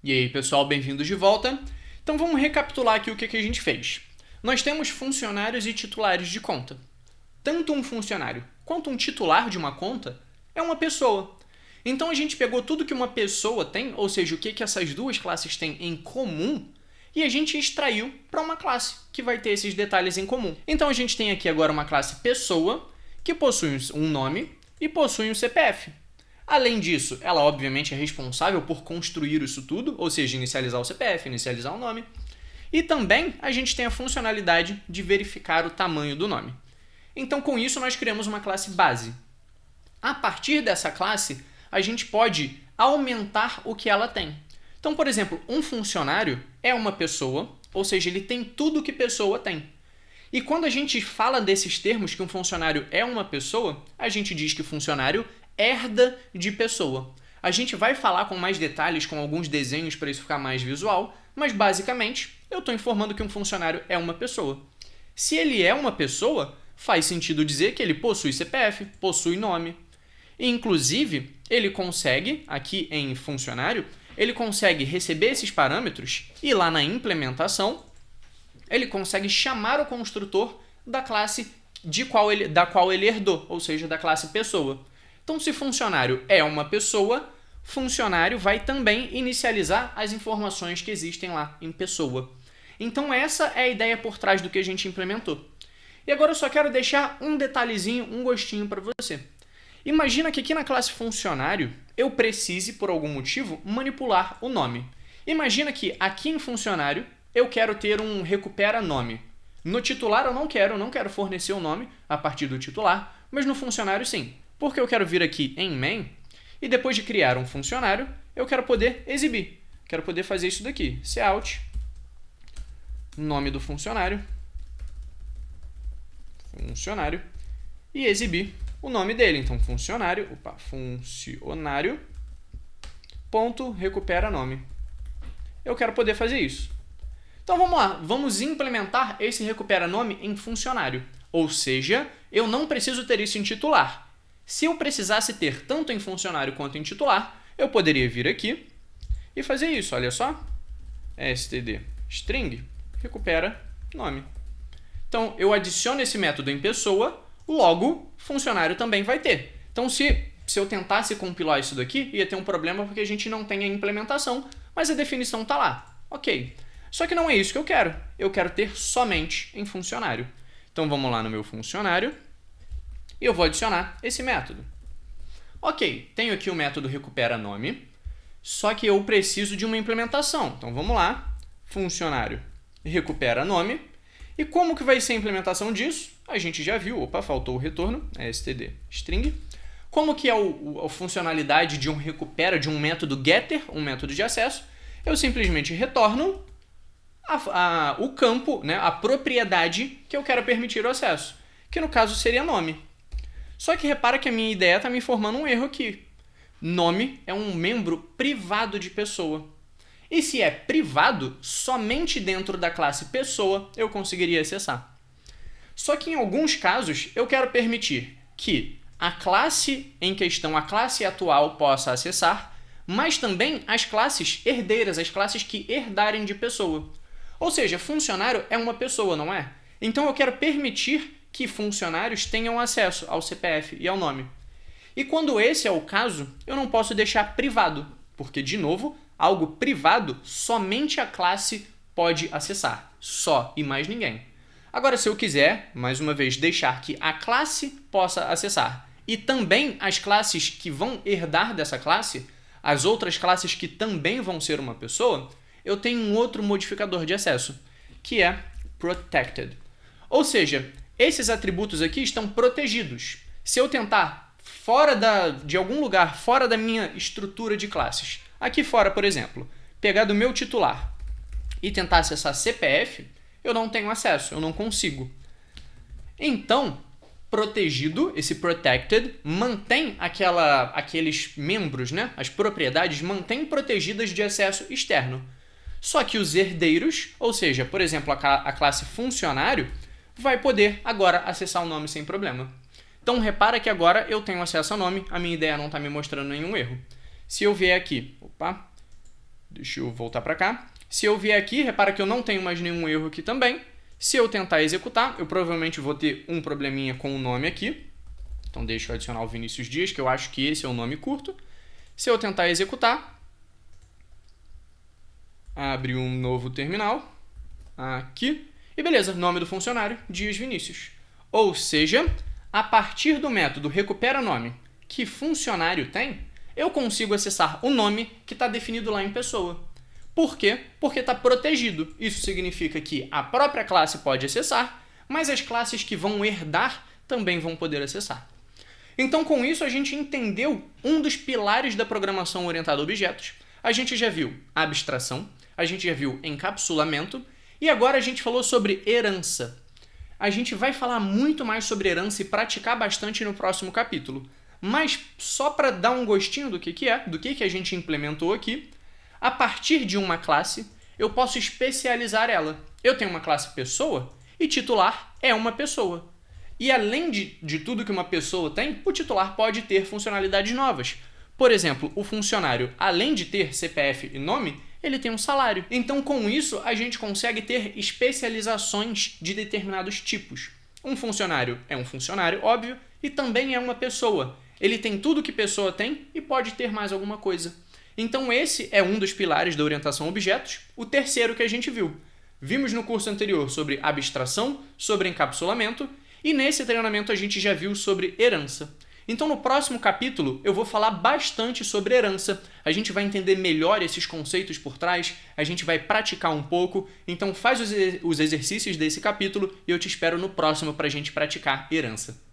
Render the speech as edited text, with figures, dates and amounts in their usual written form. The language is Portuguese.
E aí, pessoal, bem-vindos de volta. Então vamos recapitular aqui o que a gente fez. Nós temos funcionários e titulares de conta. Tanto um funcionário quanto um titular de uma conta é uma pessoa. Então a gente pegou tudo que uma pessoa tem, ou seja, o que essas duas classes têm em comum, e a gente extraiu para uma classe que vai ter esses detalhes em comum. Então a gente tem aqui agora uma classe pessoa, que possui um nome e possui um CPF. Além disso, ela obviamente é responsável por construir isso tudo, ou seja, inicializar o CPF, inicializar o nome. E também a gente tem a funcionalidade de verificar o tamanho do nome. Então, com isso, nós criamos uma classe base. A partir dessa classe, a gente pode aumentar o que ela tem. Então, por exemplo, um funcionário é uma pessoa, ou seja, ele tem tudo que pessoa tem. E quando a gente fala desses termos que um funcionário é uma pessoa, a gente diz que funcionário herda de pessoa. A gente vai falar com mais detalhes, com alguns desenhos para isso ficar mais visual, mas basicamente eu estou informando que um funcionário é uma pessoa. Se ele é uma pessoa, faz sentido dizer que ele possui CPF, possui nome. E, inclusive, ele consegue, aqui em funcionário, ele consegue receber esses parâmetros e lá na implementação, ele consegue chamar o construtor da classe da qual ele herdou, ou seja, da classe pessoa. Então, se funcionário é uma pessoa, funcionário vai também inicializar as informações que existem lá em pessoa. Então, essa é a ideia por trás do que a gente implementou. E agora eu só quero deixar um detalhezinho, um gostinho para você. Imagina que aqui na classe funcionário eu precise, por algum motivo, manipular o nome. Imagina que aqui em funcionário eu quero ter um recupera nome. No titular eu não quero fornecer o nome a partir do titular, mas no funcionário sim. Porque eu quero vir aqui em main e depois de criar um funcionário, eu quero poder exibir. Quero poder fazer isso daqui. Cout, nome do funcionário, e exibir o nome dele. Então, funcionário, ponto, recupera nome. Eu quero poder fazer isso. Então, vamos lá. Vamos implementar esse recupera nome em funcionário. Ou seja, eu não preciso ter isso em titular. Se eu precisasse ter tanto em funcionário quanto em titular, eu poderia vir aqui e fazer isso. Olha só. std string recupera nome. Então, eu adiciono esse método em pessoa, logo, funcionário também vai ter. Então, se eu tentasse compilar isso daqui, ia ter um problema porque a gente não tem a implementação, mas a definição está lá. Ok. Só que não é isso que eu quero. Eu quero ter somente em funcionário. Então, vamos lá no meu funcionário e eu vou adicionar esse método. Ok, tenho aqui o método recupera nome, só que eu preciso de uma implementação. Então, vamos lá. Funcionário recupera nome. E como que vai ser a implementação disso? A gente já viu, faltou o retorno, std string. Como que é a funcionalidade de um recupera, de um método getter, um método de acesso? Eu simplesmente retorno o campo, né, a propriedade que eu quero permitir o acesso, que no caso seria nome. Só que repara que a minha ideia está me informando um erro aqui. Nome é um membro privado de pessoa. E se é privado, somente dentro da classe pessoa eu conseguiria acessar. Só que em alguns casos eu quero permitir que a classe em questão, a classe atual, possa acessar, mas também as classes herdeiras, as classes que herdarem de pessoa. Ou seja, funcionário é uma pessoa, não é? Então eu quero permitir que funcionários tenham acesso ao CPF e ao nome. E quando esse é o caso, eu não posso deixar privado, porque, de novo, algo privado somente a classe pode acessar, só e mais ninguém. Agora, se eu quiser, mais uma vez, deixar que a classe possa acessar e também as classes que vão herdar dessa classe, as outras classes que também vão ser uma pessoa, eu tenho um outro modificador de acesso, que é protected. Ou seja, esses atributos aqui estão protegidos. Se eu tentar de algum lugar fora da minha estrutura de classes, aqui fora, por exemplo, pegar do meu titular e tentar acessar CPF, eu não tenho acesso, eu não consigo. Então, protegido, esse protected, mantém aqueles membros, né, as propriedades, mantém protegidas de acesso externo. Só que os herdeiros, ou seja, por exemplo, a classe funcionário, vai poder agora acessar o nome sem problema. Então, repara que agora eu tenho acesso ao nome, a minha ideia não está me mostrando nenhum erro. Se eu vier aqui, Deixa eu voltar para cá. Se eu vier aqui, repara que eu não tenho mais nenhum erro aqui também. Se eu tentar executar, eu provavelmente vou ter um probleminha com o nome aqui. Então deixa eu adicionar o Vinícius Dias, que eu acho que esse é o nome curto. Se eu tentar executar, abre um novo terminal aqui. E beleza, nome do funcionário, Dias Vinícius. Ou seja, a partir do método recupera nome que funcionário tem, eu consigo acessar o nome que está definido lá em pessoa. Por quê? Porque está protegido. Isso significa que a própria classe pode acessar, mas as classes que vão herdar também vão poder acessar. Então, com isso, a gente entendeu um dos pilares da programação orientada a objetos. A gente já viu abstração, a gente já viu encapsulamento, e agora a gente falou sobre herança. A gente vai falar muito mais sobre herança e praticar bastante no próximo capítulo. Mas só para dar um gostinho do que é, do que a gente implementou aqui, a partir de uma classe, eu posso especializar ela. Eu tenho uma classe pessoa e titular é uma pessoa. E além de tudo que uma pessoa tem, o titular pode ter funcionalidades novas. Por exemplo, o funcionário, além de ter CPF e nome, ele tem um salário. Então, com isso, a gente consegue ter especializações de determinados tipos. Um funcionário é um funcionário, óbvio, e também é uma pessoa. Ele tem tudo que pessoa tem e pode ter mais alguma coisa. Então, esse é um dos pilares da orientação a objetos, o terceiro que a gente viu. Vimos no curso anterior sobre abstração, sobre encapsulamento, e nesse treinamento a gente já viu sobre herança. Então, no próximo capítulo, eu vou falar bastante sobre herança. A gente vai entender melhor esses conceitos por trás, a gente vai praticar um pouco. Então, faz os exercícios desse capítulo e eu te espero no próximo para a gente praticar herança.